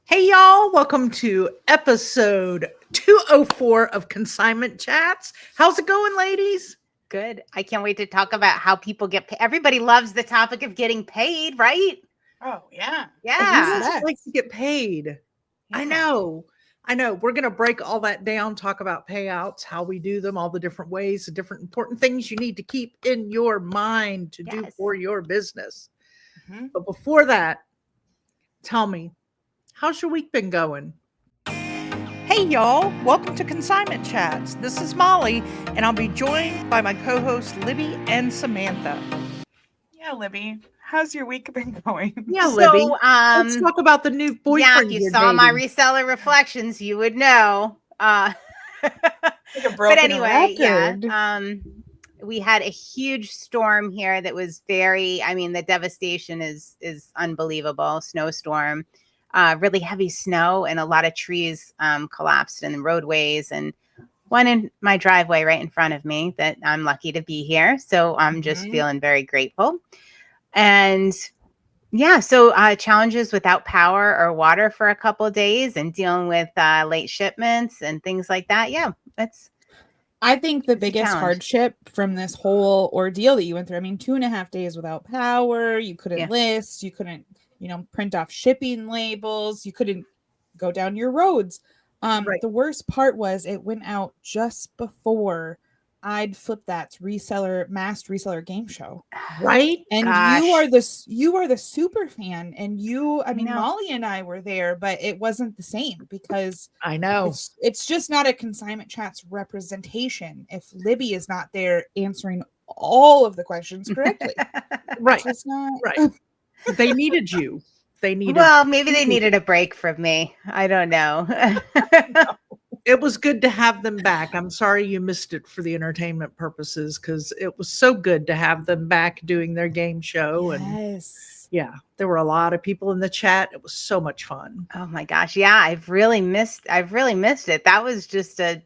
Hey, y'all. Welcome to episode 204 of Consignment Chats. How's it going, ladies? Good. I can't wait to talk about how people get paid. Everybody loves the topic of getting paid, right? Oh, yeah. Who Yeah. doesn't like to get paid? I know. We're going to break all that down, talk about payouts, how we do them, all the different ways, the different important things you need to keep in your mind to do Yes. for your business. Mhm. But before that, tell me, how's your week been going? Hey, y'all. Welcome to Consignment Chats. This is Molly, and I'll be joined by my co hosts, Libby and Samantha. Yeah, Libby. How's your week been going? Yeah, Libby. So, Let's talk about the new boyfriend if you you're saw my dating. reseller reflections, you would know. Like a But broken anyway, record. we had a huge storm here that was the devastation is unbelievable. Snowstorm, really heavy snow, and a lot of trees collapsed in the roadways, and one in my driveway right in front of me that I'm lucky to be here. So I'm just Mhm. feeling very grateful. And yeah, so challenges without power or water for a couple of days and dealing with late shipments and things like that. Yeah, I think the it's a biggest challenge. hardship from this whole ordeal that you went through, I mean, 2.5 days without power, you couldn't Yeah. list, you couldn't, print off shipping labels, you couldn't go down your roads. Right. The worst part was it went out just before I'd flipped that masked reseller game show. Right? And Gosh. you are the super fan, and I mean, know. Molly and I were there, but it wasn't the same because I know. it's just not a Consignment Chat's representation if Libby is not there answering all of the questions correctly. Right. It's just not Right. They needed you. They needed Well, maybe they needed a break from me. I don't know. It was good to have them back. I'm sorry you missed it for the entertainment purposes because it was so good to have them back doing their game show. And Yes. yeah, there were a lot of people in the chat. It was so much fun. Oh my gosh. Yeah, I've really missed it. That was just a,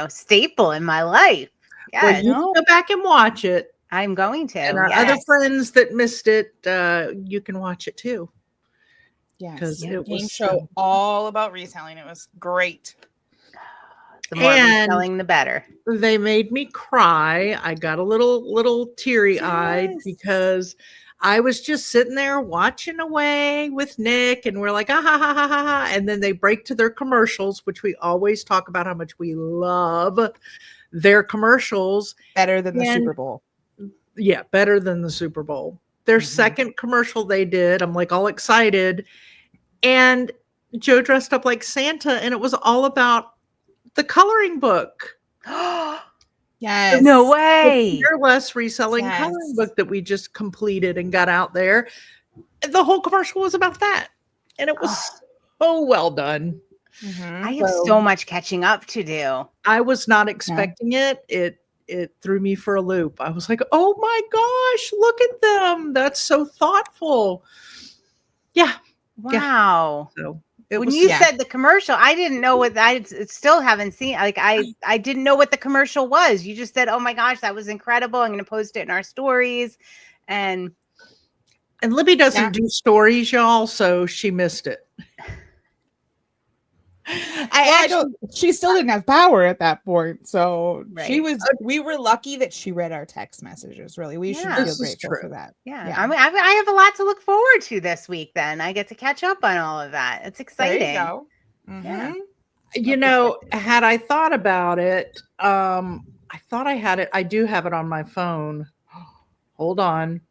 staple in my life. Well, Yes, you can go back and watch it. I'm going to. And our other Yes. friends that missed it, you can watch it too. Yes. 'Cause it Game was show so- all about reselling. It was great. The more And- reselling, the better. They made me cry. I got a little teary-eyed Yes. because I was just sitting there watching away with Nick, and we're like, ah, ha, ha, ha, ha, ha. And then they break to their commercials, which we always talk about how much we love their commercials. Better than the And- Super Bowl. Yeah, better than the Super Bowl. Their Mhm. second commercial they did, I'm like all excited. And Joe dressed up like Santa, and it was all about the coloring book. Yes. No The way. Fearless reselling Yes. coloring book that we just completed and got out there. And the whole commercial was about that. And it was so well done. Mhm. I have So- so much catching up to do. I was not expecting it. It threw me for a loop. I was like, oh my gosh, look at them. That's so thoughtful. Yeah. Wow. So it When was you yeah. said the commercial, I didn't know what still haven't seen. Like I didn't know what the commercial was. You just said, "Oh my gosh, that was incredible. I'm going to post it in our stories." And Libby doesn't Yeah. do stories, y'all, so she missed it. She still didn't have power at that point. So Right. we were lucky that she read our text messages, really. We should Yeah. feel This is grateful true. for that. yeah, Yeah. I mean, I have a lot to look forward to this week. Then I get to catch up on all of that. It's exciting. There you go. Yeah. You know, had I thought about it, I thought I had it. I do have it on my phone. Hold on.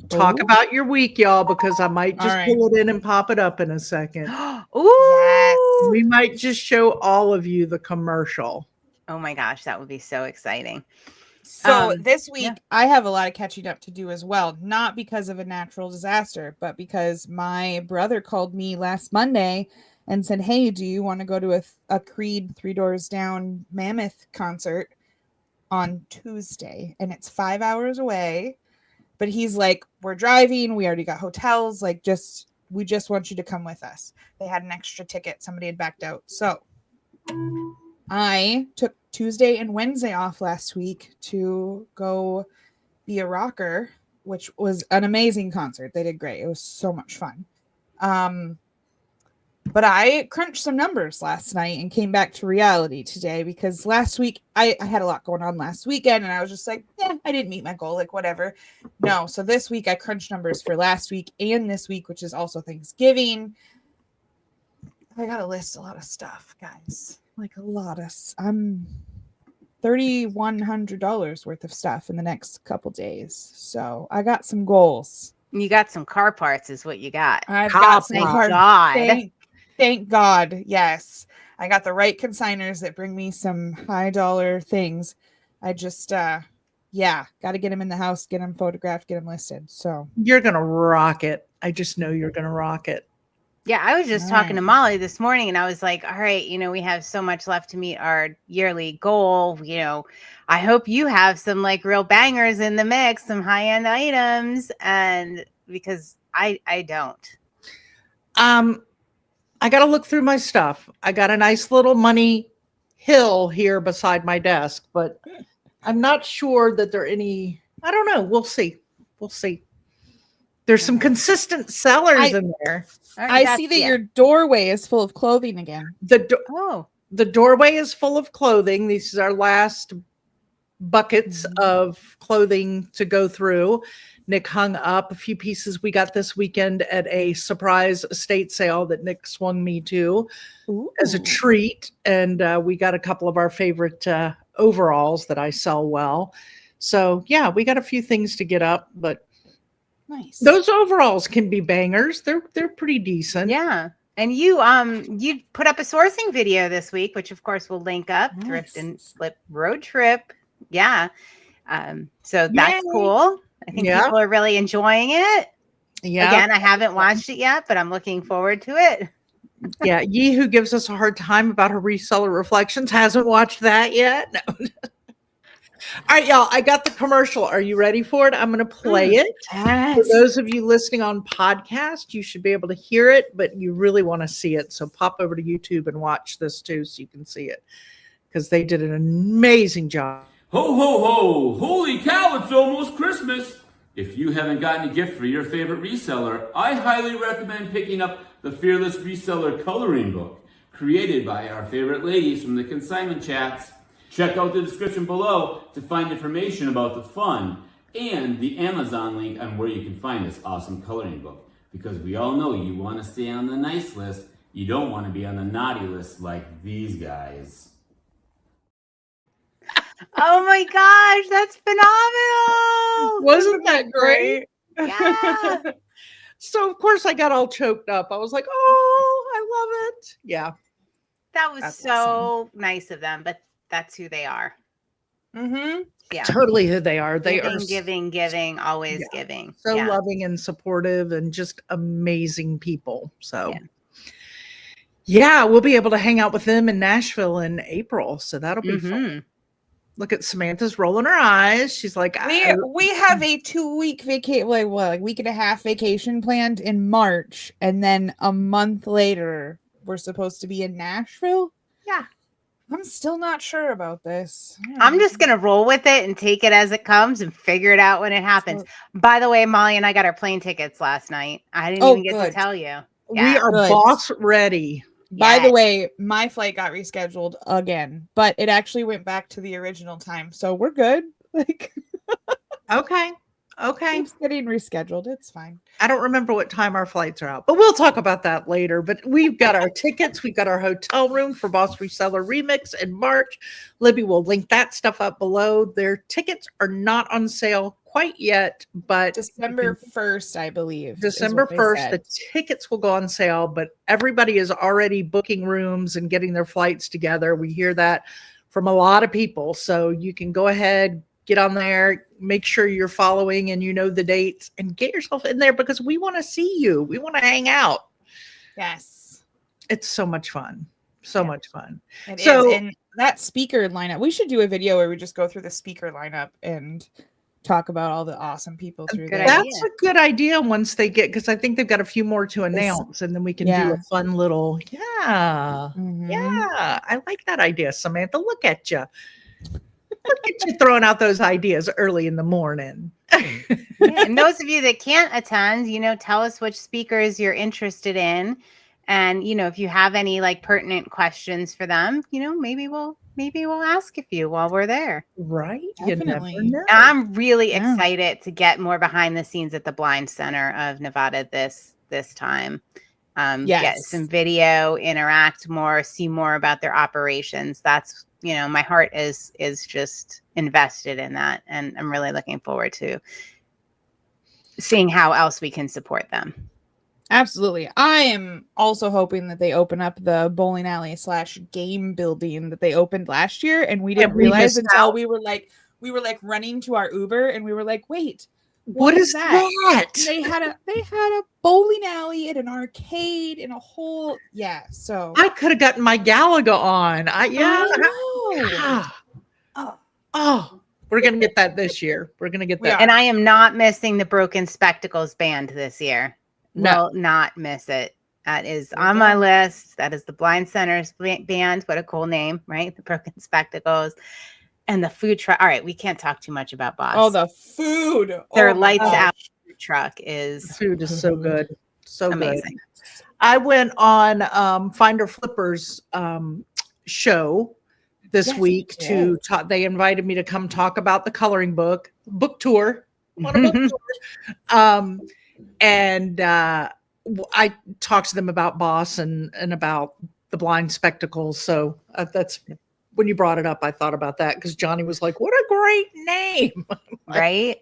Talk Oh. about your week, y'all, because I might just All right. pull it in and pop it up in a second. Ooh. We might just show all of you the commercial. Oh my gosh, that would be so exciting. So this week, yeah. I have a lot of catching up to do as well. Not because of a natural disaster, but because my brother called me last Monday and said, "Hey, do you want to go to a Creed 3 Doors Down Mammoth concert on Tuesday?" And it's 5 hours away. But he's like, "We're driving. We already got hotels. We just want you to come with us." They had an extra ticket. Somebody had backed out. So I took Tuesday and Wednesday off last week to go be a rocker, which was an amazing concert. They did great. It was so much fun. But I crunched some numbers last night and came back to reality today because last week I had a lot going on last weekend and I was just like, yeah, I didn't meet my goal, like whatever. No, so this week I crunched numbers for last week and this week, which is also Thanksgiving. I gotta list a lot of stuff, guys. Like a lot of I'm $3,100 worth of stuff in the next couple days. So I got some goals. You got some car parts is what you got. I've got some Thank car. God. Thank God. Yes. I got the right consigners that bring me some high dollar things. I just, got to get them in the house, get them photographed, get them listed. So You're going to rock it. I just know you're going to rock it. Yeah, I was just talking to Molly this morning and I was like, all right, we have so much left to meet our yearly goal. I hope you have some like real bangers in the mix, some high-end items. And because I don't. I got to look through my stuff. I got a nice little money hill here beside my desk, but I'm not sure that there are any, I don't know. We'll see. There's some consistent sellers in there. I see that your doorway is full of clothing again. The doorway is full of clothing. These are our last buckets of clothing to go through. Nick hung up a few pieces we got this weekend at a surprise estate sale that Nick swung me to as a treat. And we got a couple of our favorite overalls that I sell well. So yeah, we got a few things to get up, but nice. Those overalls can be bangers. They're pretty decent. Yeah. And you put up a sourcing video this week, which of course we'll link up. Nice. Thrift and Slip Road Trip. Yeah. So that's cool. I think people are really enjoying it. Yeah. Again, I haven't watched it yet, but I'm looking forward to it. Yeah. Yee, who gives us a hard time about her reseller reflections, hasn't watched that yet. No. All right, y'all. I got the commercial. Are you ready for it? I'm going to play it. Yes. For those of you listening on podcast, you should be able to hear it, but you really want to see it. So pop over to YouTube and watch this too so you can see it because they did an amazing job. Ho, ho, ho! Holy cow, it's almost Christmas! If you haven't gotten a gift for your favorite reseller, I highly recommend picking up the Fearless Reseller Coloring Book, created by our favorite ladies from the Consignment Chats. Check out the description below to find information about the fun and the Amazon link on where you can find this awesome coloring book. Because we all know you want to stay on the nice list, you don't want to be on the naughty list like these guys. Oh my gosh, that's phenomenal! Wasn't that great? Yeah. So of course I got all choked up. I was like, oh, I love it. Yeah. That was so nice of them, but that's who they are. Mm-hmm. Yeah. Totally who they are. They are giving, always giving. So loving and supportive and just amazing people. So yeah, we'll be able to hang out with them in Nashville in April. So that'll be fun. Look at Samantha's rolling her eyes. She's like, we have a 2-week vacation, like week and a half vacation planned in March, and then a month later we're supposed to be in Nashville. Yeah, I'm still not sure about this. I'm just gonna roll with it and take it as it comes and figure it out when it happens. By the way, Molly and I got our plane tickets last night. I didn't even get to tell you. We are boss ready. By the way, my flight got rescheduled again, but it actually went back to the original time. So we're good. Like, okay. It's getting rescheduled. It's fine. I don't remember what time our flights are out, but we'll talk about that later. But we've got our tickets. We've got our hotel room for Boss Reseller Remix in March. Libby will link that stuff up below. Their tickets are not on sale quite yet, but December 1st, I believe. December 1st, the tickets will go on sale, but everybody is already booking rooms and getting their flights together. We hear that from a lot of people. So you can go ahead, get on there, make sure you're following and you know the dates and get yourself in there because we want to see you. We want to hang out. Yes. It's so much fun. So much fun. It is. And that speaker lineup, we should do a video where we just go through the speaker lineup and talk about all the awesome people through there. That's a good idea once they get, because I think they've got a few more to announce and then we can do a fun little, I like that idea, Samantha. Look at you. Look at you throwing out those ideas early in the morning. And those of you that can't attend, tell us which speakers you're interested in. And, if you have any like pertinent questions for them, maybe we'll ask a few while we're there. Right. Definitely. You never know. I'm really Yeah. excited to get more behind the scenes at the Blind Center of Nevada this time. Get Yes. some video, interact more, see more about their operations. That's, my heart is just invested in that. And I'm really looking forward to seeing how else we can support them. Absolutely. I am also hoping that they open up the bowling alley / game building that they opened last year, and we didn't realize until we were like running to our Uber, and we were like, wait, What is that? And they had a bowling alley and an arcade and a whole so I could have gotten my Galaga on. I know. Oh, we're gonna get that this year. We're gonna get that. And I am not missing the Broken Spectacles band this year. No. Will not miss it. That is on my list. That is the Blind Center's band. What a cool name, right? The Broken Spectacles. And the food truck. All right, we can't talk too much about Boss. Oh, the food. Their lights out food truck is... The food is so good. So amazing. Good. I went on Finder Flipper's show this week to talk. They invited me to come talk about the coloring book tour. On a book tour. And I talked to them about Boss and about the blind spectacles. So that's when you brought it up, I thought about that because Johnny was like, what a great name. Right.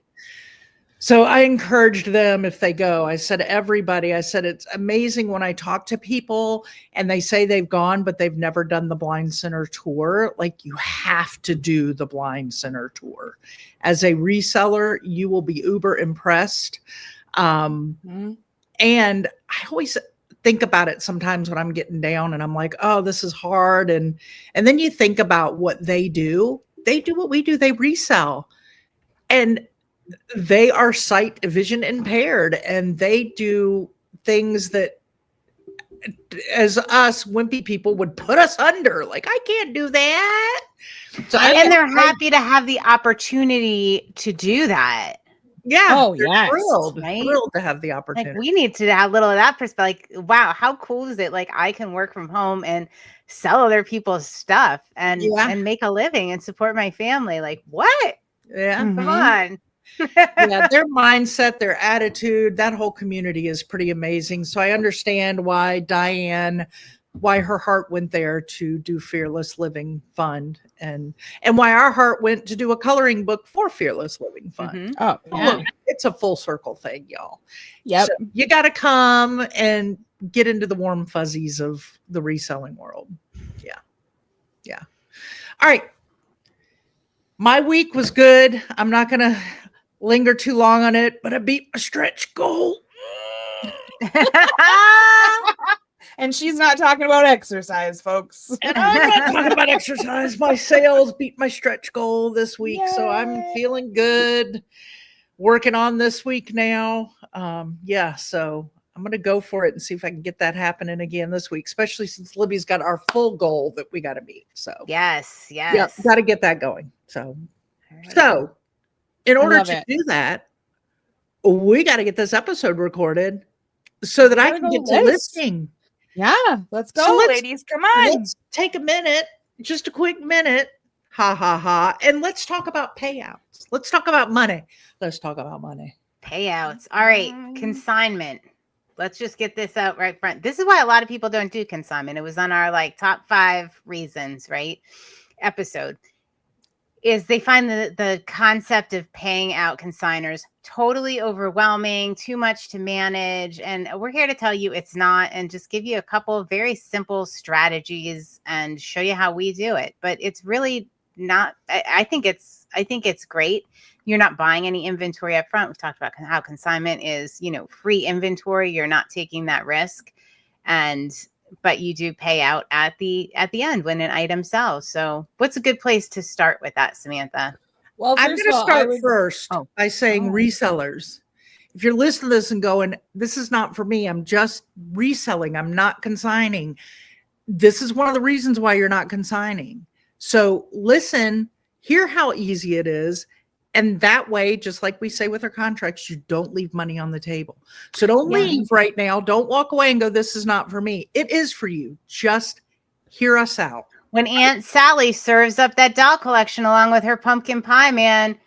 So I encouraged them if they go. I said, everybody, I said, it's amazing when I talk to people and they say they've gone, but they've never done the Blind Center tour. Like, you have to do the Blind Center tour. As a reseller, you will be uber impressed. And I always think about it sometimes when I'm getting down and I'm like, oh, this is hard. And then you think about what they do. They do what we do. They resell. And they are sight vision impaired, and they do things that as us wimpy people would put us under. Like, I can't do that. So and they're happy to have the opportunity to do that. Yeah. Oh, yes. Thrilled to have the opportunity. Like, we need to have a little of that perspective. Like, wow, how cool is it? Like, I can work from home and sell other people's stuff and make a living and support my family. Like, what? Yeah. Come on. Yeah, their mindset, their attitude, that whole community is pretty amazing. So I understand why her heart went there to do Fearless Living Fund, and why our heart went to do a coloring book for Fearless Living Fund. Oh, yeah. Look, it's a full circle thing, y'all. Yep. So you got to come and get into the warm fuzzies of the reselling world. Yeah. All right. My week was good. I'm not going to linger too long on it, but I beat my stretch goal. And she's not talking about exercise, folks. And I'm not talking about exercise. My sales beat my stretch goal this week. Yay. So I'm feeling good. Working on this week now. So I'm going to go for it and see if I can get that happening again this week, especially since Libby's got our full goal that we got to meet. So yes. Got to get that going. So in order to do that, we got to get this episode recorded so that I can get to listing. Yeah, let's go, ladies. Come on. Let's take a minute, just a quick minute. And let's talk about payouts. Let's talk about money. Payouts. All right. Consignment. Let's just get this out right front. This is why a lot of people don't do consignment. It was on our top 5 reasons, right? Episode. Is they find the concept of paying out consigners totally overwhelming, too much to manage. And we're here to tell you it's not, and just give you a couple of very simple strategies and show you how we do it. But it's really not, I think it's great. You're not buying any inventory up front. We've talked about how consignment is, free inventory. You're not taking that risk. But you do pay out at the end when an item sells. So what's a good place to start with that, Samantha? Well, I'm going to start first by saying resellers. If you're listening to this and going, this is not for me, I'm just reselling, I'm not consigning. This is one of the reasons why you're not consigning. So listen, hear how easy it is, And that way, just like we say with our contracts, you don't leave money on the table. So don't Yeah. leave right now. Don't walk away and go, this is not for me. It is for you. Just hear us out. When Aunt Sally serves up that doll collection along with her pumpkin pie, man,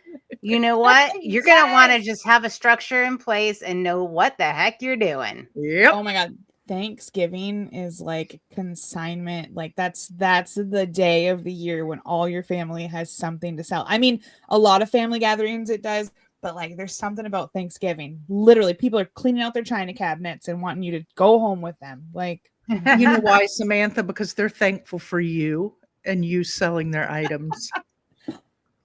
you know what? You're going to want to just have a structure in place and know what the heck you're doing. Yep. Oh my God. Thanksgiving is like consignment. Like that's the day of the year when all your family has something to sell. I mean, a lot of family gatherings it does, but like there's something about Thanksgiving. Literally, people are cleaning out their china cabinets and wanting you to go home with them. Like, You know why, Samantha? Because they're thankful for you and you selling their items.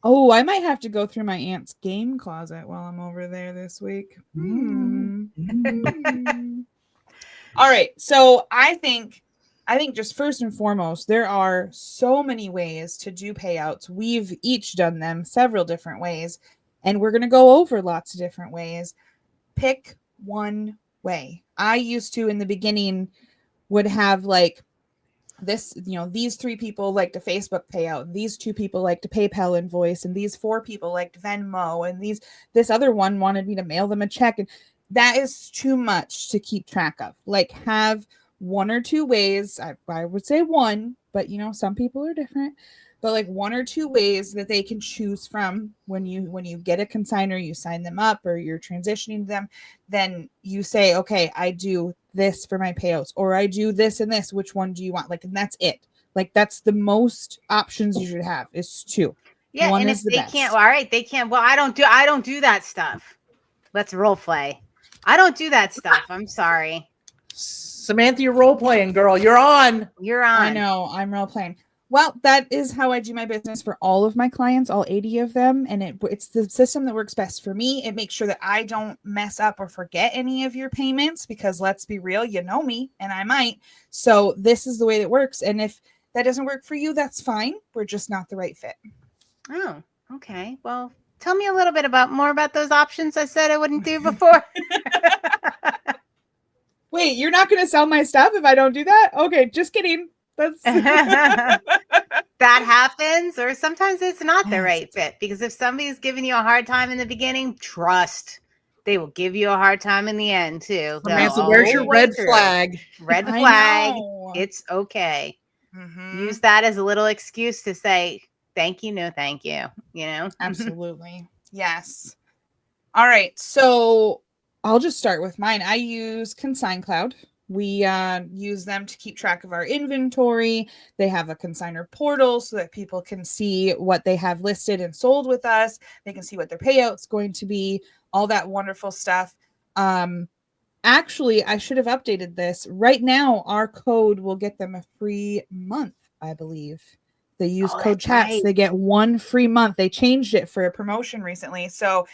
oh, I might have to go through my aunt's game closet while I'm over there this week. All right. So I think just first and foremost, there are so many ways to do payouts. We've each done them several different ways, and we're going to go over lots of different ways. Pick one way. I used to in the beginning would have like this, these 3 people like to Facebook payout, these 2 people like to PayPal invoice, and these 4 people liked Venmo, and this other one wanted me to mail them a check. And that is too much to keep track of. Like, have 1 or 2 ways. I would say 1, but some people are different. But like 1 or 2 ways that they can choose from when you get a consignor, you sign them up or you're transitioning them, then you say, okay, I do this for my payouts, or I do this and this. Which one do you want? Like, and that's it. Like, that's the most options you should have is 2. Yeah, One and is if the they best. can't, well, all right, they can't. Well, I don't do that stuff. Let's role play. I don't do that stuff. I'm sorry. Samantha, you're role playing, girl. You're on. You're on. I know, I'm role playing. Well, that is how I do my business for all of my clients, all 80 of them. And it's the system that works best for me. It makes sure that I don't mess up or forget any of your payments because let's be real, you know me and I might. So this is the way that works. And if that doesn't work for you, that's fine. We're just not the right fit. Oh, okay. Well, tell me a little bit more about those options I said I wouldn't do before. Wait, you're not going to sell my stuff if I don't do that? Okay, just kidding. That's that happens, or sometimes it's not the right fit, because if somebody's giving you a hard time in the beginning, trust they will give you a hard time in the end too. Samantha, where's your red flag? Red flag. know. It's okay. Mm-hmm. Use that as a little excuse to say thank you, no thank you. Absolutely. Yes. All right. So I'll just start with mine. I use ConsignCloud. We use them to keep track of our inventory. They have a consignor portal so that people can see what they have listed and sold with us. They can see what their payout's going to be, all that wonderful stuff. Actually, I should have updated this. Right now, our code will get them a free month, I believe. They use code chats. Right. They get 1 free month. They changed it for a promotion recently. So,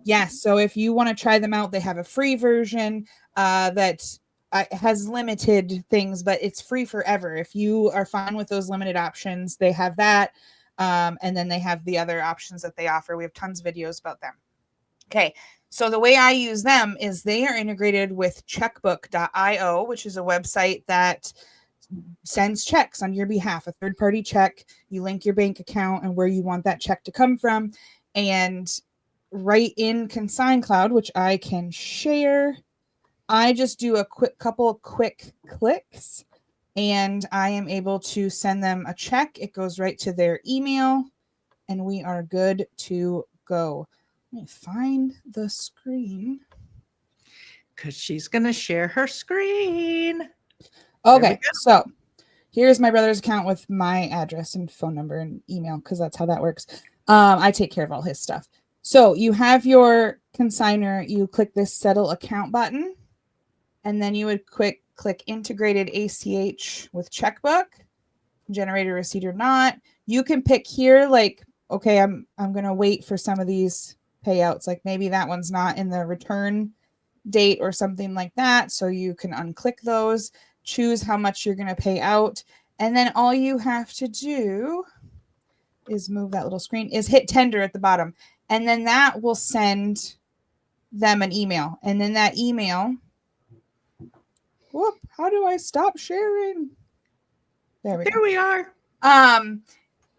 yes. So if you want to try them out, they have a free version that has limited things, but it's free forever. If you are fine with those limited options, they have that. And then they have the other options that they offer. We have tons of videos about them. Okay. So the way I use them is they are integrated with checkbook.io, which is a website that sends checks on your behalf, a third-party check. You link your bank account and where you want that check to come from. And right in ConsignCloud, which I can share, I just do a couple of quick clicks and I am able to send them a check. It goes right to their email and we are good to go. Let me find the screen. Because she's going to share her screen. Okay, so here's my brother's account with my address and phone number and email because that's how that works. I take care of all his stuff. So you have your consignor, you click this settle account button, and then you would click integrated ACH with checkbook, generate a receipt or not. You can pick here, like, okay, I'm going to wait for some of these payouts. Like maybe that one's not in the return date or something like that. So you can unclick those, choose how much you're going to pay out. And then all you have to do is move that little screen, is hit tender at the bottom. And then that will send them an email. And then that email, how do I stop sharing? There we are.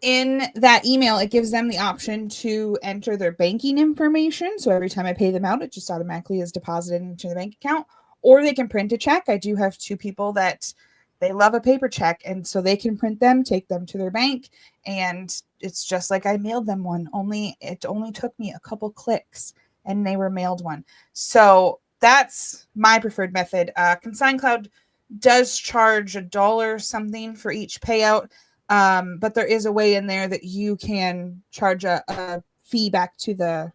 in that email, it gives them the option to enter their banking information. So every time I pay them out, it just automatically is deposited into the bank account, or they can print a check. I do have 2 people that they love a paper check, and so they can print them, take them to their bank, and it's just like I mailed them one. It only took me a couple clicks and they were mailed one. So that's my preferred method. Consign Cloud does charge $1 something for each payout. But there is a way in there that you can charge a fee back to the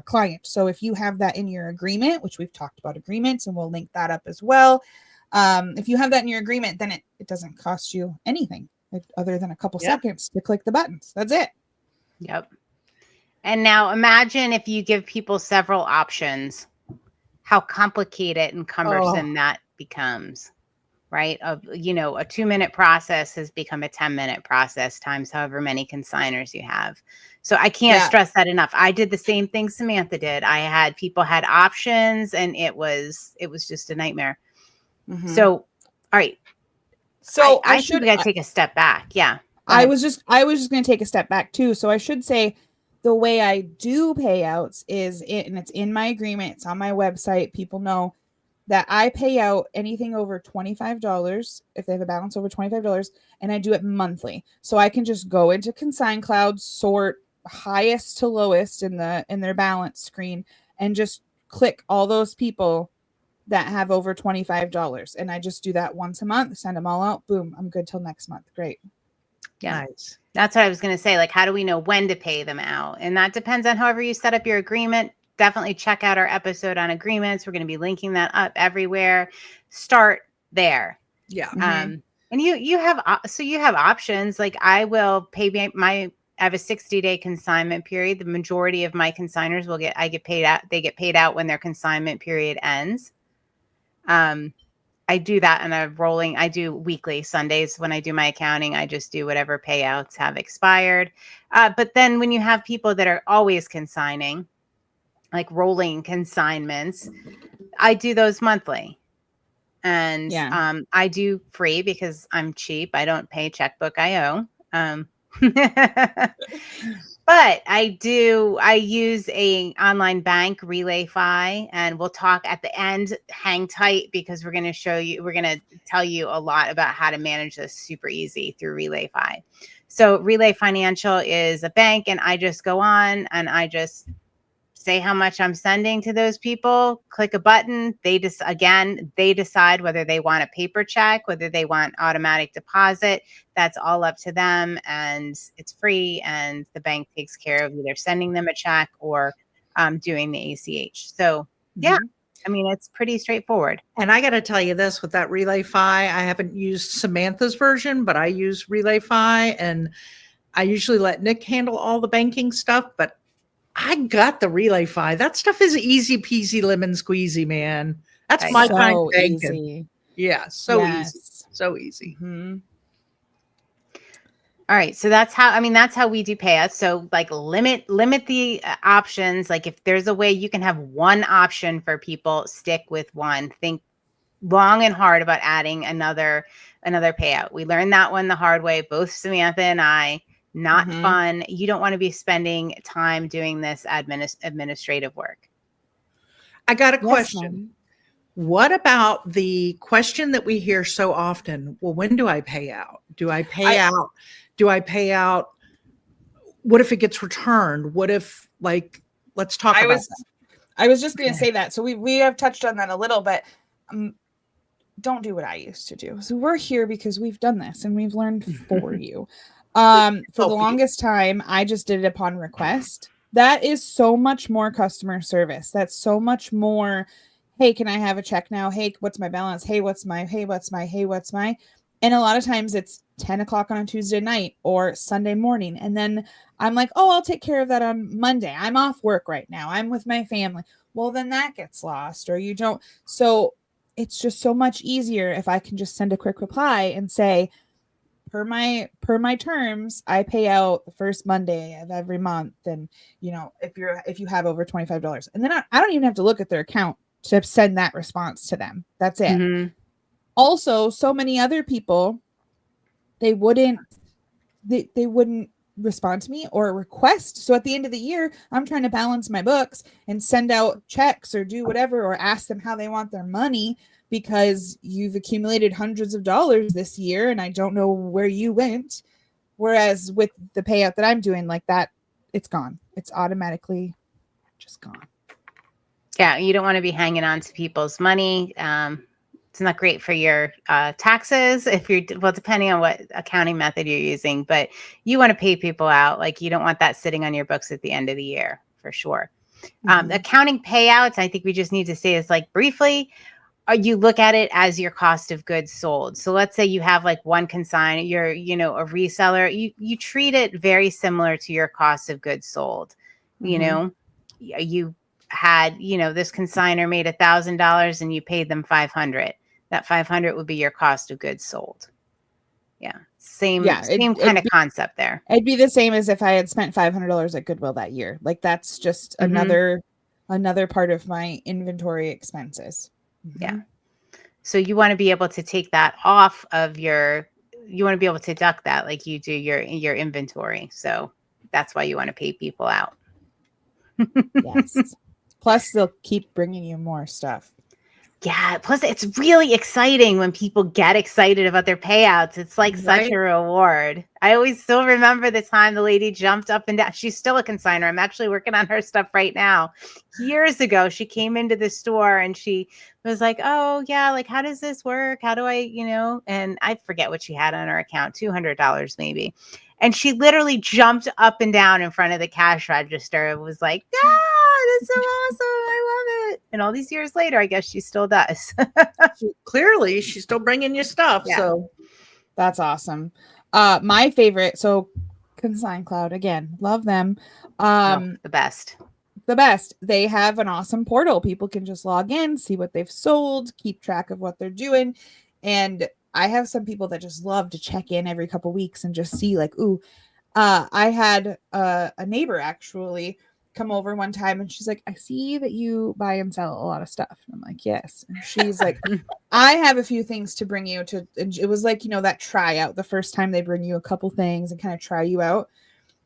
client. So if you have that in your agreement, which we've talked about agreements, and we'll link that up as well. If you have that in your agreement, then it doesn't cost you anything other than a couple seconds to click the buttons. That's it. Yep. And now imagine if you give people several options, how complicated and cumbersome that becomes. Right? A 2-minute process has become a 10-minute process times however many consigners you have. So I can't stress that enough. I did the same thing Samantha did. People had options, and it was just a nightmare. Mm-hmm. So, all right. So I think we got to take a step back. Yeah. I was just going to take a step back too. So I should say the way I do payouts and it's in my agreement. It's on my website. People know that I pay out anything over $25 if they have a balance over $25, and I do it monthly. So I can just go into Consign Cloud, sort highest to lowest in their balance screen, and just click all those people that have over $25. And I just do that once a month, send them all out. Boom, I'm good till next month. Great. Yeah. Nice. That's what I was going to say. Like, how do we know when to pay them out? And that depends on however you set up your agreement. Definitely check out our episode on agreements. We're going to be linking that up everywhere. Start there. Yeah. And you have options. Like, I will pay I have a 60-day consignment period. The majority of my consigners get paid out. They get paid out when their consignment period ends. I do that I do weekly Sundays when I do my accounting. I just do whatever payouts have expired. But then when you have people that are always consigning, like rolling consignments, I do those monthly. And I do free because I'm cheap. I don't pay checkbook IO. But I use a online bank, RelayFi, and we'll talk at the end. Hang tight, because we're going to tell you a lot about how to manage this super easy through RelayFi. So Relay Financial is a bank, and I just go on and I just say how much I'm sending to those people, click a button. They decide whether they want a paper check, whether they want automatic deposit. That's all up to them, and it's free. And the bank takes care of either sending them a check or doing the ACH. So yeah, I mean, it's pretty straightforward. And I got to tell you this, with that RelayFi, I haven't used Samantha's version, but I use RelayFi, and I usually let Nick handle all the banking stuff, but I got the RelayFi. That stuff is easy peasy lemon squeezy, man. That's my kind of banking. Yeah, easy. So easy. Mm-hmm. All right. So that's how we do payouts. So like limit the options. Like, if there's a way you can have one option for people, stick with one. Think long and hard about adding another payout. We learned that one the hard way, both Samantha and I. Not fun. You don't want to be spending time doing this administrative work. I got a question. What about the question that we hear so often? Well, when do I pay out? Do I pay out? Do I pay out? What if it gets returned? What if, let's talk about that. I was just going to say that. So we have touched on that a little, but don't do what I used to do. So we're here because we've done this and we've learned for you. For the longest time, I just did it upon request. That is so much more customer service. That's so much more, hey, can I have a check now? Hey, what's my balance? Hey, what's my? And a lot of times it's 10 o'clock on a Tuesday night or Sunday morning. And then I'm like, oh, I'll take care of that on Monday. I'm off work right now. I'm with my family. Well, then that gets lost, or you don't. So it's just so much easier if I can just send a quick reply and say, per my terms, I pay out the first Monday of every month. And if you have over $25, and then I don't even have to look at their account to send that response to them. That's it. Mm-hmm. Also, so many other people, they wouldn't they wouldn't respond to me or request. So at the end of the year, I'm trying to balance my books and send out checks or do whatever, or ask them how they want their money, because you've accumulated hundreds of dollars this year and I don't know where you went. Whereas with the payout that I'm doing like that, it's gone. It's automatically just gone. Yeah, you don't want to be hanging on to people's money. It's not great for your taxes if you're, well, depending on what accounting method you're using, but you want to pay people out. Like, you don't want that sitting on your books at the end of the year, for sure. Accounting payouts, I think we just need to say is like briefly, you look at it as your cost of goods sold. So let's say you have like one consignment, you're, you know, a reseller, you treat it very similar to your cost of goods sold. You know, you had, you know, this consignor made $1,000 and you paid them 500. That 500 would be your cost of goods sold. Yeah. Same kind of concept there. It'd be the same as if I had spent $500 at Goodwill that year. Like, that's just another part of my inventory expenses. Yeah. So you want to be able to take that off of you want to be able to deduct that like you do your inventory. So that's why you want to pay people out. Yes. Plus, they'll keep bringing you more stuff. Yeah. Plus, it's really exciting when people get excited about their payouts. It's like such a reward. I always still remember the time the lady jumped up and down. She's still a consignor. I'm actually working on her stuff right now. Years ago, she came into the store and she was like, oh, yeah, like, how does this work? How do I, you know? And I forget what she had on her account, $200 maybe. And she literally jumped up and down in front of the cash register and was like, that's so awesome. I love it. And all these years later, I guess she still does. Clearly, she's still bringing you stuff. Yeah. So that's awesome. My favorite, so Consign Cloud, again, love them. The best. The best. They have an awesome portal. People can just log in, see what they've sold, keep track of what they're doing. And I have some people that just love to check in every couple weeks and just see like, ooh, I had a neighbor actually come over one time and she's like, I see that you buy and sell a lot of stuff. And I'm like, yes. And she's like, I have a few things to bring you to. And it was like, you know, that tryout, the first time they bring you a couple things and kind of try you out.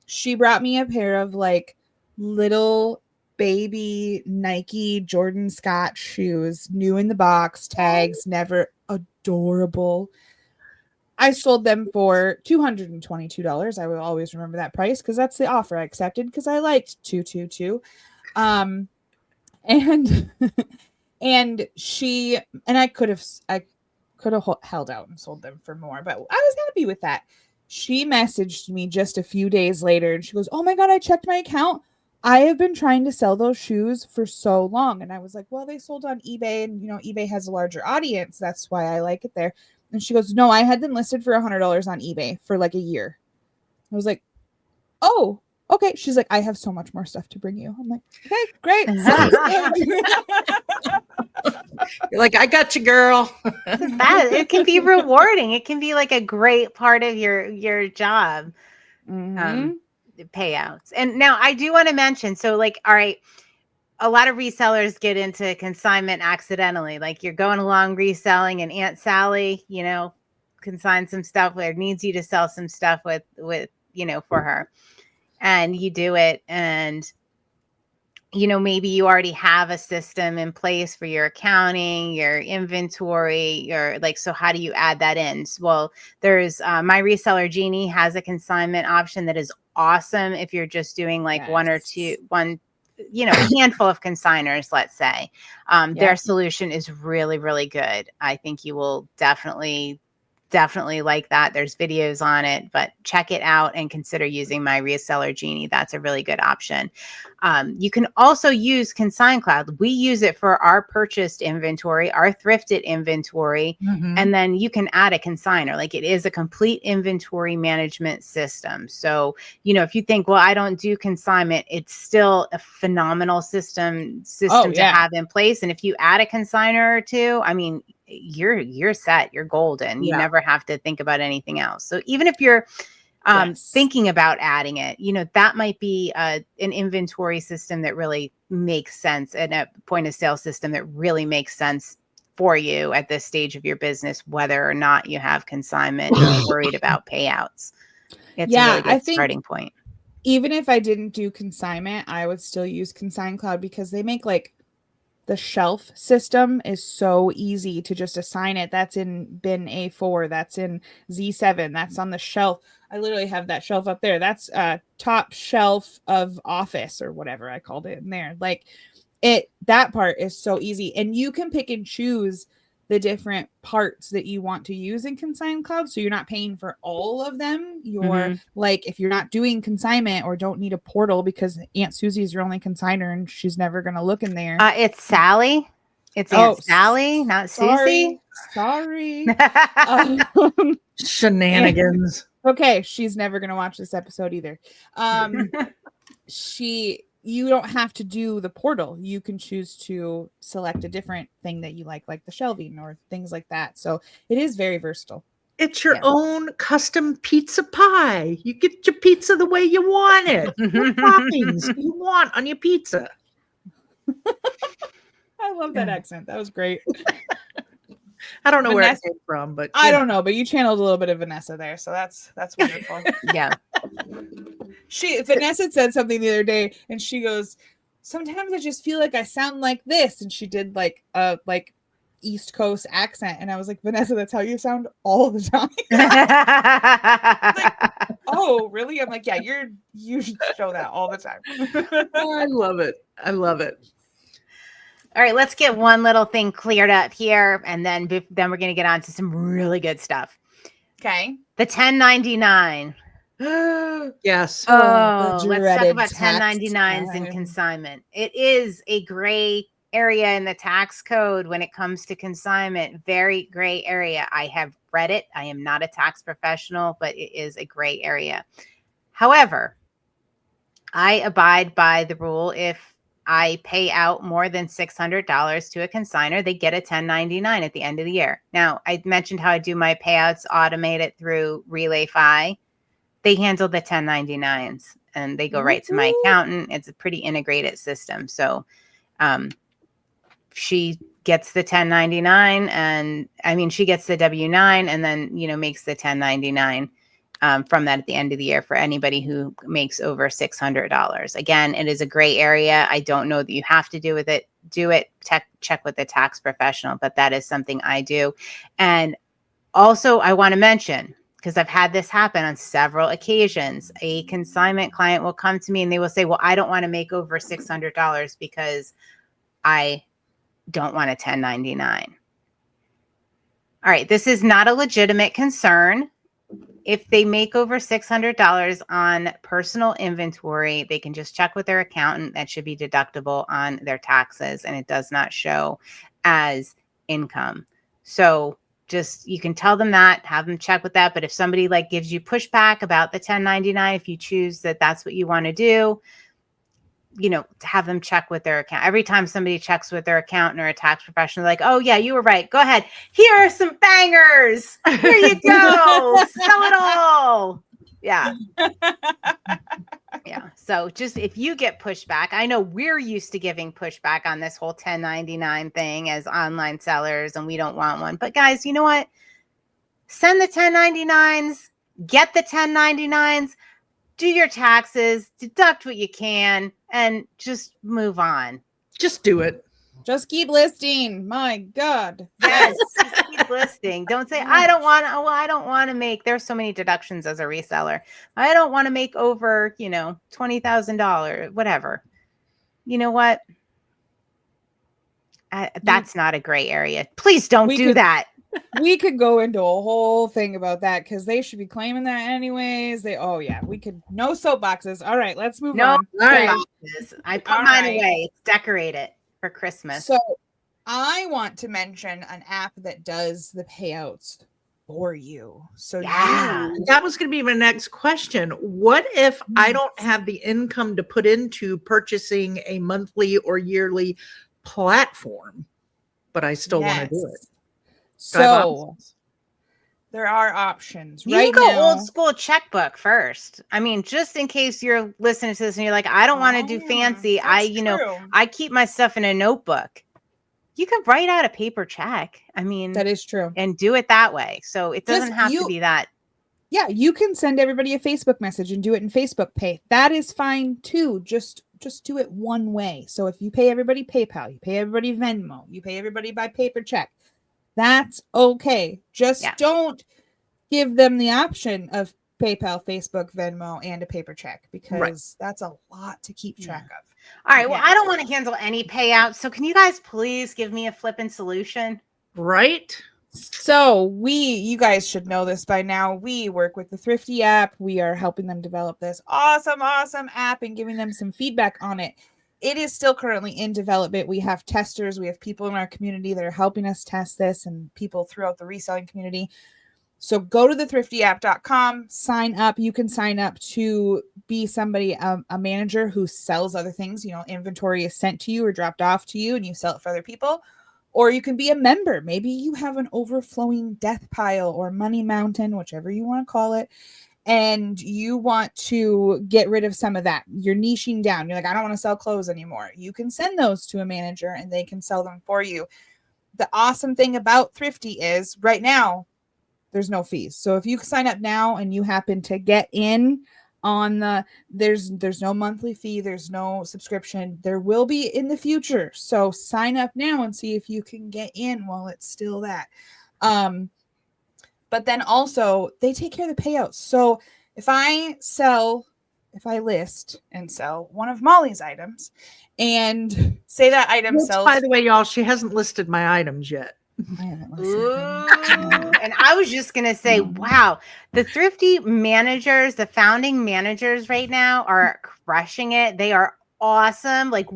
She brought me a pair of like little baby Nike Jordan Scott shoes, new in the box, tags, never, adorable. I sold them for $222. I will always remember that price because that's the offer I accepted because I liked 222. And I could have held out and sold them for more, but I was happy with that. She messaged me just a few days later and she goes, oh my God, I checked my account. I have been trying to sell those shoes for so long. And I was like, well, they sold on eBay and, you know, eBay has a larger audience. That's why I like it there. And she goes, no, I had them listed for $100 on eBay for like a year. I was like, oh, okay. She's like, I have so much more stuff to bring you. I'm like, okay, great. Sounds good. you're like, I got you, girl. It can be rewarding. It can be like a great part of your job. Payouts. And now I do want to mention, so like, all right, a lot of resellers get into consignment accidentally. Like, you're going along reselling and Aunt Sally, you know, consign some stuff or needs you to sell some stuff with, you know, for her, and you do it. And, you know, maybe you already have a system in place for your accounting, your inventory, your like, so how do you add that in? Well, there's My Reseller Genie has a consignment option that is awesome if you're just doing like one, you know, a handful of consigners, let's say. Their solution is really, really good. I think you will definitely like that. There's videos on it, but check it out and consider using My Reseller Genie. That's a really good option. You can also use Consign Cloud. We use it for our purchased inventory, our thrifted inventory, and then you can add a consigner. Like, it is a complete inventory management system. So, you know, if you think, well, I don't do consignment, it's still a phenomenal system to have in place. And if you add a consigner or two, I mean, you're set, you're golden. You never have to think about anything else. So even if you're thinking about adding it, you know, that might be an inventory system that really makes sense, and a point of sale system that really makes sense for you at this stage of your business, whether or not you have consignment or worried about payouts. It's Yeah, a really good I think starting point. even if I didn't do consignment, I would still use Consign Cloud because they make like the shelf system is so easy to just assign it. That's in bin A4, that's in Z7, that's on the shelf. I literally have that shelf up there. That's top shelf of Office or whatever I called it in there. Like that part is so easy, and you can pick and choose the different parts that you want to use in Consign Cloud, so you're not paying for all of them. You're like, if you're not doing consignment or don't need a portal because Aunt Susie's your only consigner and she's never going to look in there. It's Sally. It's Aunt Sally, not Susie. Sorry. Shenanigans. Okay, she's never going to watch this episode either. You don't have to do the portal. You can choose to select a different thing that you like the shelving or things like that. So it is very versatile. It's your own custom pizza pie. You get your pizza the way you want it. What toppings do you want on your pizza? I love that accent. That was great. I don't know where it came from, but I don't know, but you channeled a little bit of Vanessa there, so that's wonderful. Yeah. Vanessa said something the other day, and she goes, "Sometimes I just feel like I sound like this," and she did like a East Coast accent, and I was like, "Vanessa, that's how you sound all the time." Like, oh, really? I'm like, "Yeah, you should show that all the time." I love it. I love it. All right, let's get one little thing cleared up here, and then we're going to get on to some really good stuff. Okay. The 1099. Yes. Oh, let's talk about 1099s and consignment. It is a gray area in the tax code when it comes to consignment. Very gray area. I have read it. I am not a tax professional, but it is a gray area. However, I abide by the rule. If I pay out more than $600 to a consignor, they get a 1099 at the end of the year. Now, I mentioned how I do my payouts automated through RelayFi. They handle the 1099s and they go right to my accountant. It's a pretty integrated system. So she gets the 1099 and she gets the W-9 and then, makes the 1099 from that at the end of the year for anybody who makes over $600. Again, it is a gray area. I don't know that you have to do it. Check with the tax professional, but that is something I do. And also I want to mention, because I've had this happen on several occasions, a consignment client will come to me and they will say, well, I don't want to make over $600 because I don't want a 1099. All right, this is not a legitimate concern. If they make over $600 on personal inventory, they can just check with their accountant. That should be deductible on their taxes, and it does not show as income. So just, you can tell them that, have them check with that. But if somebody gives you pushback about the 1099, if you choose that that's what you want to do, have them check with their account. Every time somebody checks with their accountant or a tax professional, like, oh yeah, you were right. Go ahead. Here are some bangers. Here you go. Sell it all. Yeah. Yeah. So just if you get pushback, I know we're used to giving pushback on this whole 1099 thing as online sellers, and we don't want one. But guys, you know what? Send the 1099s, get the 1099s, do your taxes, deduct what you can, and just move on. Just do it. Just keep listing. My God. Yes, just keep listing. Don't say, I don't want to make, there's so many deductions as a reseller. I don't want to make over, $20,000, whatever. You know what? That's not a gray area. Please don't do that. We could go into a whole thing about that because they should be claiming that anyways. We could, no soapboxes. All right, let's move on. All right. I put mine away. It's decorated for Christmas. So I want to mention an app that does the payouts for you. So that was going to be my next question. What if I don't have the income to put into purchasing a monthly or yearly platform, but I still want to do it? So there are options. You can go old school checkbook first. Just in case you're listening to this and you're like, I don't want to do fancy. I keep my stuff in a notebook. You can write out a paper check. That is true. And do it that way. So it doesn't have to be that. Yeah, you can send everybody a Facebook message and do it in Facebook Pay. That is fine too. Just do it one way. So if you pay everybody PayPal, you pay everybody Venmo, you pay everybody by paper check, that's okay. Just don't give them the option of PayPal, Facebook, Venmo, and a paper check, because that's a lot to keep track of. All right. Well, I don't want to handle any payouts. So can you guys please give me a flipping solution? Right. So you guys should know this by now. We work with the Thrifty app. We are helping them develop this awesome app and giving them some feedback on it. It is still currently in development. We have testers. We have people in our community that are helping us test this, and people throughout the reselling community. So go to thethriftyapp.com, sign up. You can sign up to be somebody, a manager who sells other things. Inventory is sent to you or dropped off to you and you sell it for other people. Or you can be a member. Maybe you have an overflowing death pile or money mountain, whichever you want to call it, and you want to get rid of some of that. You're niching down. You're like, I don't want to sell clothes anymore. You can send those to a manager and they can sell them for you. The awesome thing about Thrifty is right now, there's no fees. So if you sign up now and you happen to get in on there's no monthly fee, there's no subscription. There will be in the future. So sign up now and see if you can get in while it's still that. But then also they take care of the payouts. So if I list and sell one of Molly's items and say that item sells. By the way, y'all, she hasn't listed my items yet. I haven't Ooh, and I was just going to say, wow, the Thrifty managers, the founding managers right now are crushing it. They are awesome. Like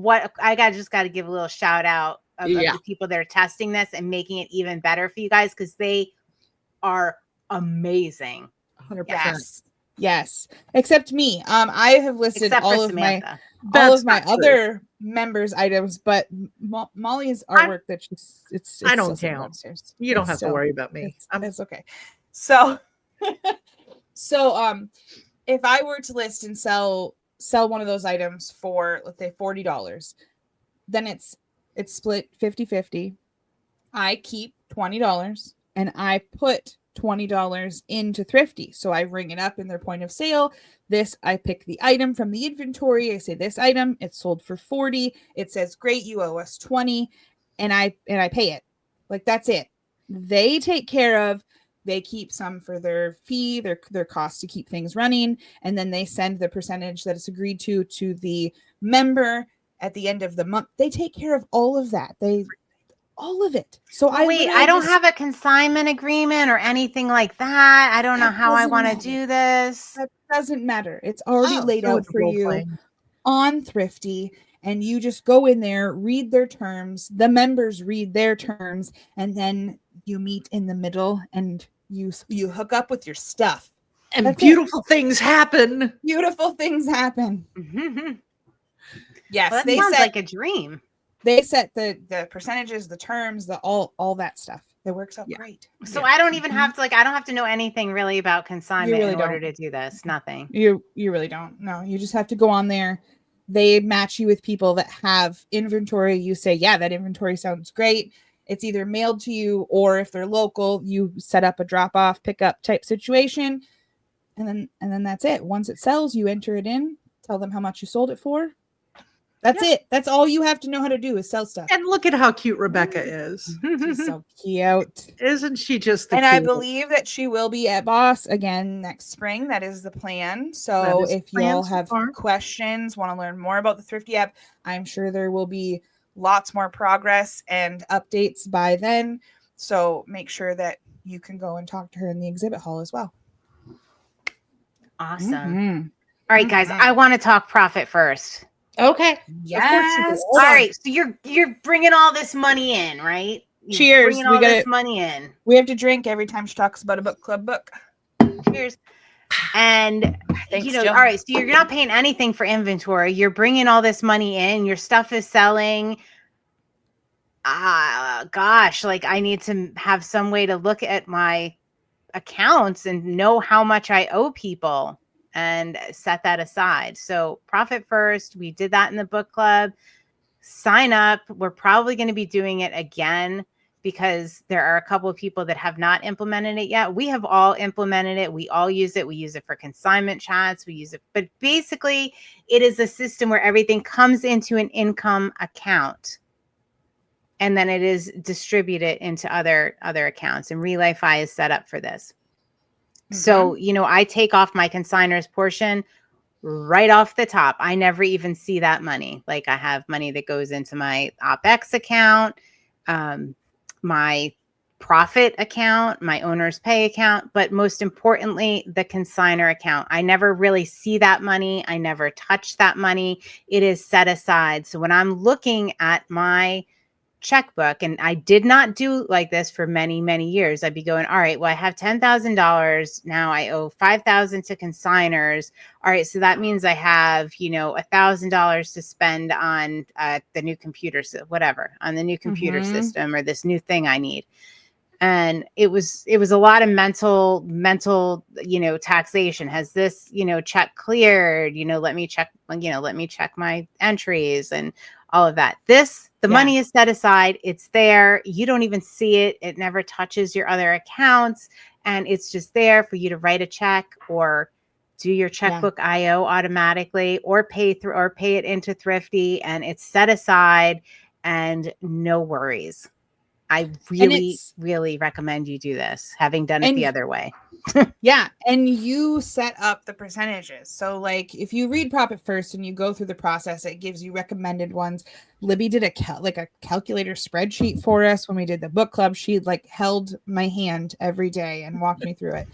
just got to give a little shout out of the people that are testing this and making it even better for you guys, because they are amazing. 100%. Yes. Except me. I have listed all of my other members' items, but Molly's artwork it's I don't count. Upstairs. You don't have to worry about me. It's okay. So if I were to list and sell one of those items for, let's say, $40, then it's split 50-50. I keep $20 and I put $20 into Thrifty. So I ring it up in their point of sale. I pick the item from the inventory. I say, this item, it's sold for $40. It says, great, you owe us $20. And I pay it. Like, that's it. They take care of, they keep some for their fee, their cost to keep things running. And then they send the percentage that is agreed to the member at the end of the month. They take care of all of that. All of it. So I don't have a consignment agreement or anything like that. I don't know how I want to do this. That doesn't matter. It's already laid out for you on Thrifty, and you just go in there, read their terms. The members read their terms, and then you meet in the middle and you hook up with your stuff. And that's beautiful things happen. Beautiful things happen. Mm-hmm. Yes, well, that sounds like a dream. They set the percentages, the terms, all that stuff. It works out great. So I don't even have to I don't have to know anything really about consignment in order to do this. Nothing. You really don't. No, you just have to go on there. They match you with people that have inventory. You say, yeah, that inventory sounds great. It's either mailed to you, or if they're local, you set up a drop off, pick up type situation. And then that's it. Once it sells, you enter it in, tell them how much you sold it for. That's it. That's all you have to know how to do is sell stuff. And look at how cute Rebecca is. She's so cute. Isn't she just the And cutest? I believe that she will be at Boss again next spring. That is the plan. So if y'all have questions, want to learn more about the Thrifty app, I'm sure there will be lots more progress and updates by then. So make sure that you can go and talk to her in the exhibit hall as well. Awesome. Mm-hmm. All right, guys, I want to talk profit first. Okay. Yes. All right. So you're bringing all this money in, right? Cheers. Bringing all this money in. We have to drink every time she talks about a book club book. Cheers. And thanks, Jill. All right. So you're not paying anything for inventory. You're bringing all this money in. Your stuff is selling. Gosh, I need to have some way to look at my accounts and know how much I owe people and set that aside. So profit first. We did that in the book club. Sign up. We're probably going to be doing it again because there are a couple of people that have not implemented it yet. We have all implemented it. We all use it. We use it for consignment chats. We use it. But basically, it is a system where everything comes into an income account. And then it is distributed into other accounts. And RelayFi is set up for this. So, I take off my consigners portion right off the top. I never even see that money. Like, I have money that goes into my OpEx account, my profit account, my owner's pay account, but most importantly, the consigner account. I never really see that money. I never touch that money. It is set aside. So when I'm looking at my checkbook, and I did not do like this for many, many years, I'd be going, all right, well, I have $10,000. Now I owe $5,000 to consigners. All right. So that means I have, $1,000 to spend on the new computer, on the new computer system, or this new thing I need. And it was a lot of mental, taxation. Has this, check cleared? Let me check my entries and all of that. The money is set aside. It's there. You don't even see it. It never touches your other accounts. And it's just there for you to write a check or do your checkbook IO automatically, or pay it into Thrifty, and it's set aside and no worries. I really, really recommend you do this, having done it the other way. Yeah. And you set up the percentages. So like if you read Profit First and you go through the process, it gives you recommended ones. Libby did a calculator spreadsheet for us when we did the book club. She held my hand every day and walked me through it.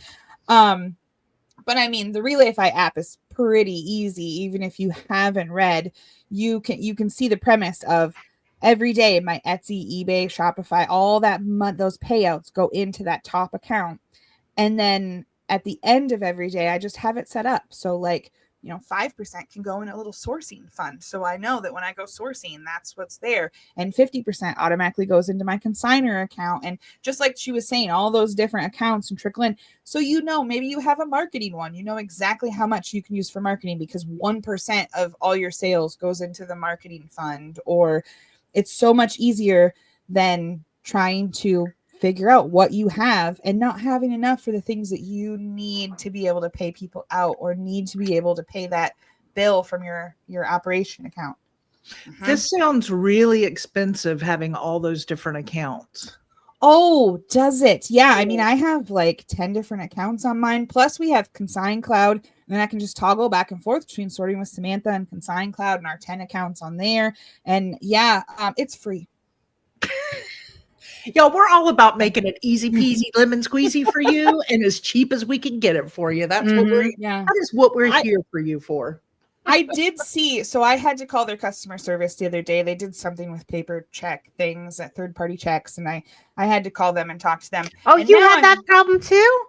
But I mean, the RelayFi app is pretty easy. Even if you haven't read, you can see the premise of every day my Etsy, eBay, Shopify, all that those payouts go into that top account. And then at the end of every day, I just have it set up. So 5% can go in a little sourcing fund. So I know that when I go sourcing, that's what's there. And 50% automatically goes into my consigner account. And just like she was saying, all those different accounts and trickle in. So, maybe you have a marketing one, exactly how much you can use for marketing because 1% of all your sales goes into the marketing fund. Or it's so much easier than trying to figure out what you have and not having enough for the things that you need to be able to pay people out or need to be able to pay that bill from your operation account. This sounds really expensive, having all those different accounts. Oh, does it? Yeah. I mean, I have 10 different accounts on mine. Plus we have Consign Cloud, and then I can just toggle back and forth between sorting with Samantha and Consign Cloud and our 10 accounts on there. And it's free. Y'all, we're all about making it easy peasy lemon squeezy for you and as cheap as we can get it for you. That's that is what we're here for you for. I did see, so I had to call their customer service the other day. They did something with paper check things at third-party checks, and I had to call them and talk to them. Oh, and you had that problem too?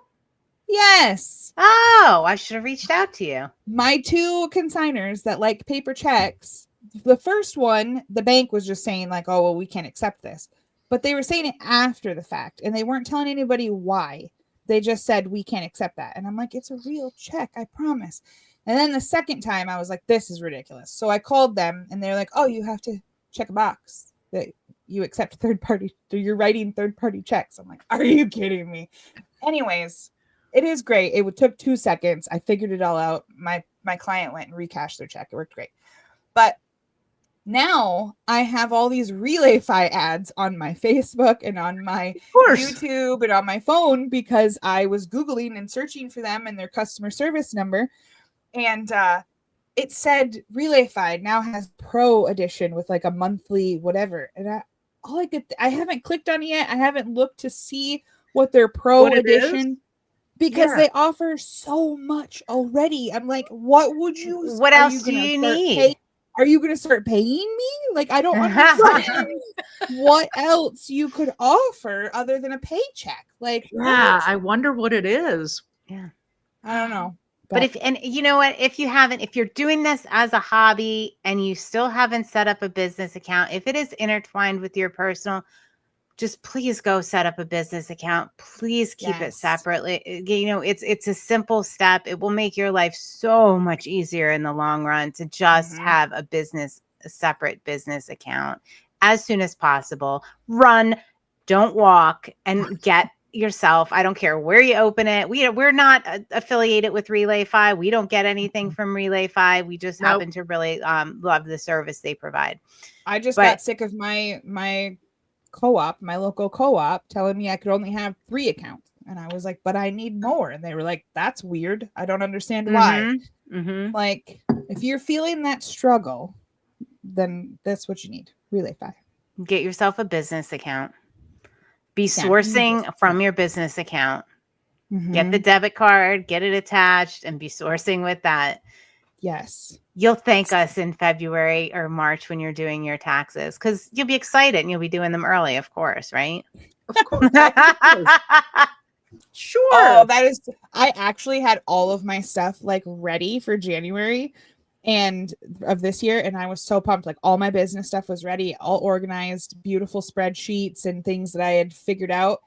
Yes. Oh, I should have reached out to you. My two consigners that like paper checks, the first one, the bank was just saying oh, well, we can't accept this. But they were saying it after the fact, and they weren't telling anybody why. They just said, we can't accept that. And I'm like, it's a real check, I promise. And then the second time I was like, this is ridiculous. So I called them and they're like, oh, you have to check a box that you accept third-party, you're writing third-party checks. I'm like, are you kidding me? Anyways, it is great. It took 2 seconds. I figured it all out. My client went and recashed their check. It worked great. But now I have all these RelayFi ads on my Facebook and on my YouTube and on my phone because I was Googling and searching for them and their customer service number. And it said RelayFi now has Pro Edition with a monthly whatever. And I haven't clicked on it yet. I haven't looked to see what their Pro Edition because they offer so much already. I'm like, what else do you need? Are you going to start paying me? I don't understand what else you could offer other than a paycheck. I wonder what it is. Yeah. I don't know. But you know what, if you're doing this as a hobby and you still haven't set up a business account, if it is intertwined with your personal, just please go set up a business account. Please keep it separately. It's a simple step. It will make your life so much easier in the long run to just have a separate business account as soon as possible. Run Don't walk and get yourself. I don't care where you open it. We're not affiliated with Relay 5. We don't get anything from Relay 5. We just happen to really love the service they provide. I just got sick of my co-op, my local co-op, telling me I could only have 3 accounts. And I was like, but I need more. And they were like, that's weird. I don't understand why. Like, if you're feeling that struggle, then that's what you need. Relay 5. Get yourself a business account. Be sourcing from your business account. Get the debit card, get it attached, and be sourcing with that. Yes. You'll thank us in February or March when you're doing your taxes, because you'll be excited and you'll be doing them early, of course, right? Of course. Sure. Oh, I actually had all of my stuff like ready for January and of this year, and I was so pumped. Like, all my business stuff was ready, all organized, beautiful spreadsheets and things that I had figured out.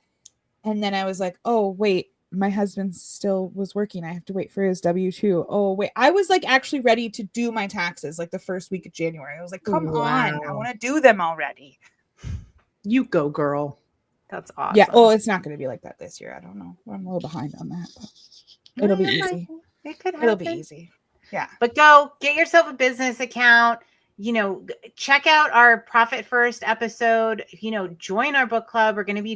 And then I was like, oh wait, my husband still was working. I have to wait for his W-2. Oh wait, I was like actually ready to do my taxes like the first week of January. I was like, come on, I want to do them already. You go, girl. That's awesome. Yeah. Oh, it's not going to be like that this year. I don't know. I'm a little behind on that, but it'll be easy. It could happen. It'll be easy. Yeah. But go get yourself a business account. Check out our Profit First episode. Join our book club. We're going to be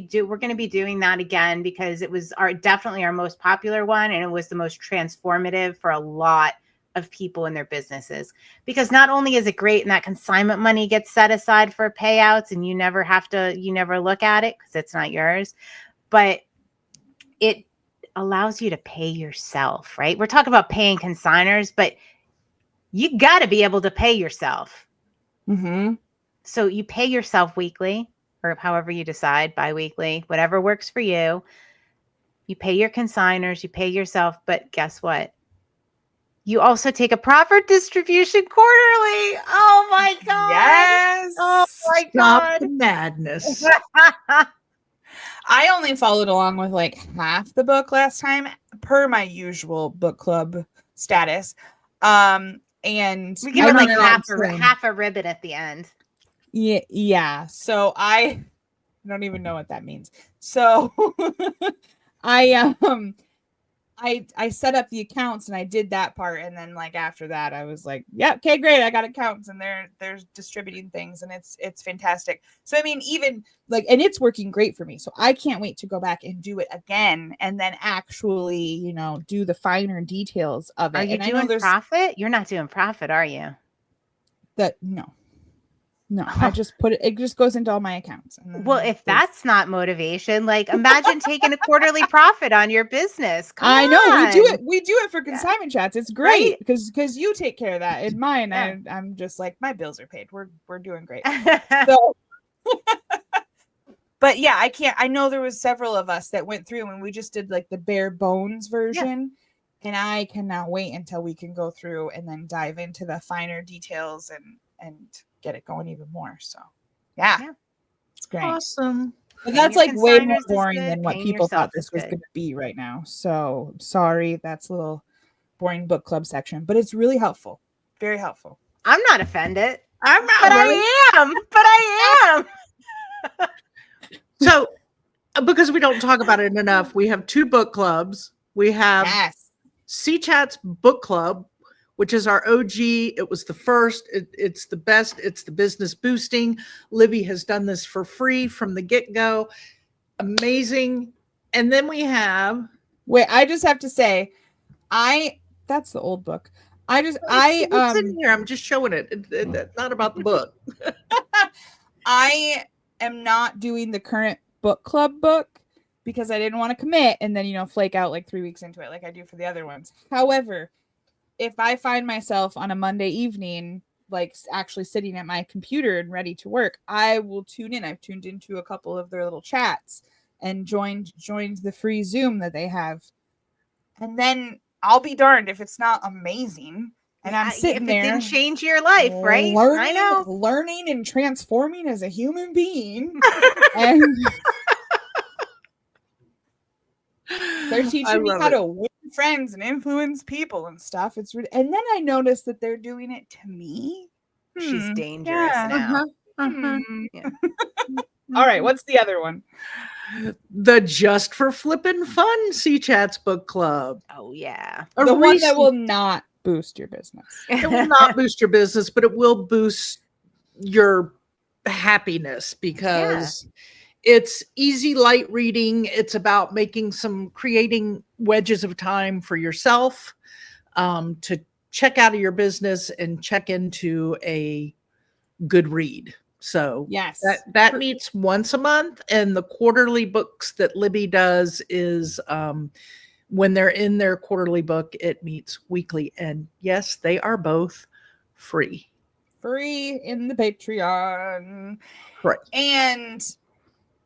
doing that again, because it was definitely our most popular one, and it was the most transformative for a lot of people in their businesses. Because not only is it great, and that consignment money gets set aside for payouts, and you never look at it because it's not yours, but it allows you to pay yourself, right? We're talking about paying consigners, but you got to be able to pay yourself. So you pay yourself weekly, or however you decide, bi-weekly, whatever works for you. You pay your consigners, you pay yourself, but guess what? You also take a profit distribution quarterly. Oh my God. Yes. Oh my Stop God. the madness. I only followed along with like half the book last time, per my usual book club status. And we give it like half a ribbon at the end. Yeah. So I don't even know what that means. So I set up the accounts and I did that part, and then like after that I was like, yeah, okay, great, I got accounts, and they're distributing things, and it's fantastic. So I mean, even like, and it's working great for me. So I can't wait to go back and do it again, and then actually, do the finer details of it. Are you and doing profit? You're not doing profit, are you? No, I just put it. It just goes into all my accounts. Well, if that's not motivation, like imagine taking a quarterly profit on your business. I know we do it. We do it for consignment chats. It's great because you take care of that. In mine, I'm just like, my bills are paid. We're doing great. So, but yeah, I can't. I know there was several of us that went through and we just did like the bare bones version, and I cannot wait until we can go through and then dive into the finer details and get it going even more. So yeah. It's great. Awesome. But that's like way more boring than what people thought this was going to be right now. So sorry, that's a little boring book club section, but it's really helpful. Very helpful. I'm not offended. I'm not. But I am. So, because we don't talk about it enough, we have 2 book clubs. We have C Chat's book club, which is our OG. It was the first. It's the best. It's the business boosting. Libby has done this for free from the get-go. Amazing. And then we have... Wait, I just have to say, that's the old book. It's in here. I'm just showing it. It's not about the book. I am not doing the current book club book because I didn't want to commit and then, flake out like 3 weeks into it like I do for the other ones. However, if I find myself on a Monday evening, like actually sitting at my computer and ready to work, I will tune in. I've tuned into a couple of their little chats and joined the free Zoom that they have. And then I'll be darned if it's not amazing. And I'm sitting there. It didn't change your life, right? I know. Learning and transforming as a human being. And they're teaching me how to win friends and influence people and stuff. It's really, and then I noticed that they're doing it to me. She's dangerous now. Yeah. All right, what's the other one? The Just for Flippin' Fun C-Chats book club. Oh yeah. The one that will not boost your business. It will not boost your business, but it will boost your happiness because it's easy, light reading. It's about creating wedges of time for yourself to check out of your business and check into a good read. So yes, that meets once a month, and the quarterly books that Libby does is when they're in their quarterly book, it meets weekly. And yes, they are both free in the Patreon. Right. And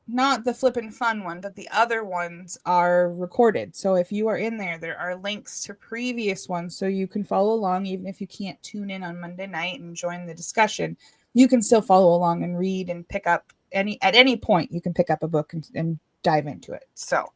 not the Flippin' Fun one, but the other ones are recorded. So if you are in there are links to previous ones so you can follow along. Even if you can't tune in on Monday night and join the discussion, you can still follow along and read and pick up at any point. You can pick up a book and dive into it. So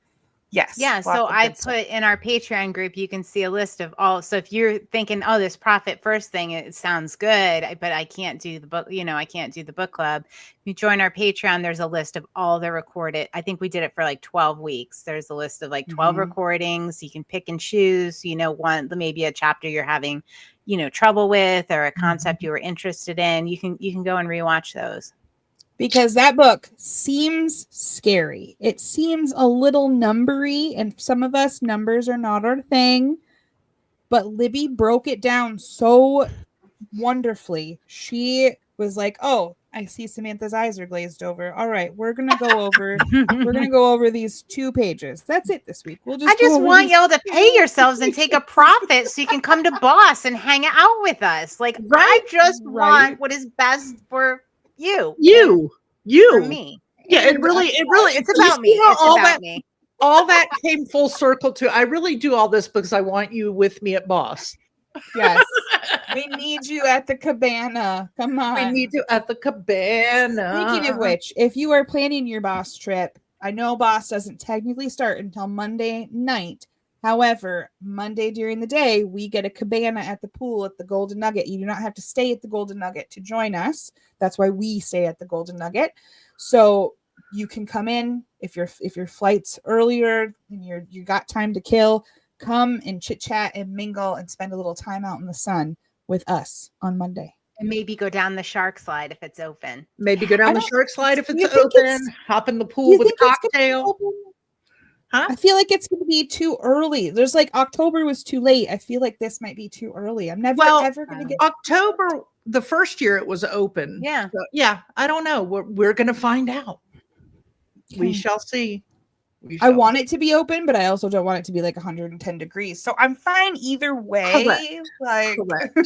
yes. Yeah. So I put in our Patreon group, you can see a list of all. So if you're thinking, oh, this profit first thing, it sounds good, but I can't do the book, I can't do the book club. If you join our Patreon, there's a list of all the recorded. I think we did it for like 12 weeks. There's a list of like 12 recordings. You can pick and choose, maybe a chapter you're having, trouble with, or a concept you were interested in. You can go and rewatch those. Because that book seems scary. It seems a little numbery, and some of us, numbers are not our thing. But Libby broke it down so wonderfully. She was like, "Oh, I see Samantha's eyes are glazed over. All right, we're gonna go over these 2 pages. That's it this week. I just want y'all to pay yourselves and take a profit so you can come to Boss and hang out with us. Like, I just want what is best for you, for me. Yeah, it really, it's about me. It's about me. All that came full circle to. I really do all this because I want you with me at Boss. Yes, we need you at the cabana. Come on, we need you at the cabana. Speaking of which, if you are planning your Boss trip, I know Boss doesn't technically start until Monday night. However, Monday during the day, we get a cabana at the pool at the Golden Nugget. You do not have to stay at the Golden Nugget to join us. That's why we stay at the Golden Nugget. So you can come in if your flight's earlier and you got time to kill. Come and chit chat and mingle and spend a little time out in the sun with us on Monday. And maybe go down the shark slide if it's open. Maybe go down the shark slide if it's open. Hop in the pool with a cocktail. Huh? I feel like it's going to be too early. There's like October was too late. I feel like this might be too early. I'm never ever going to get October. The first year it was open. Yeah. So, I don't know. We're going to find out. Okay. We shall see. I want it to be open, but I also don't want it to be like 110 degrees. So I'm fine either way. Correct.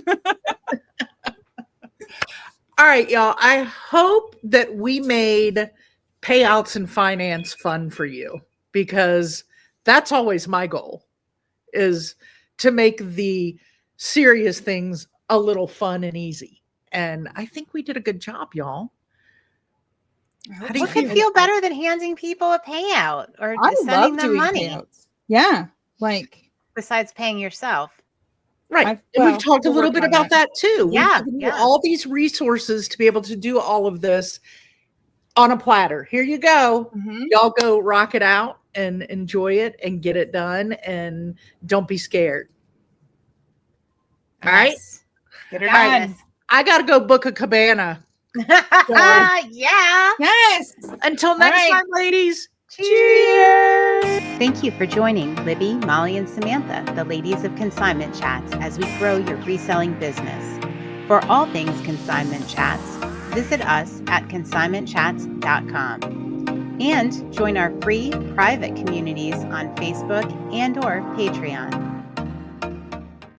All right, y'all. I hope that we made payouts and finance fun for you, because that's always my goal, is to make the serious things a little fun and easy. And I think we did a good job, y'all. What could feel better than handing people a payout or sending them money? Payouts. Yeah. Like, besides paying yourself. Right. And we've talked a little bit about that too. Yeah. All these resources to be able to do all of this on a platter. Here you go. Y'all go rock it out and enjoy it and get it done, and don't be scared. All right. Get it done. I got to go book a cabana. Yeah. Yes. Until next time, ladies. Cheers. Thank you for joining Libby, Molly, and Samantha, the ladies of Consignment Chats, as we grow your reselling business. For all things Consignment Chats, visit us at consignmentchats.com and join our free private communities on Facebook and/or Patreon.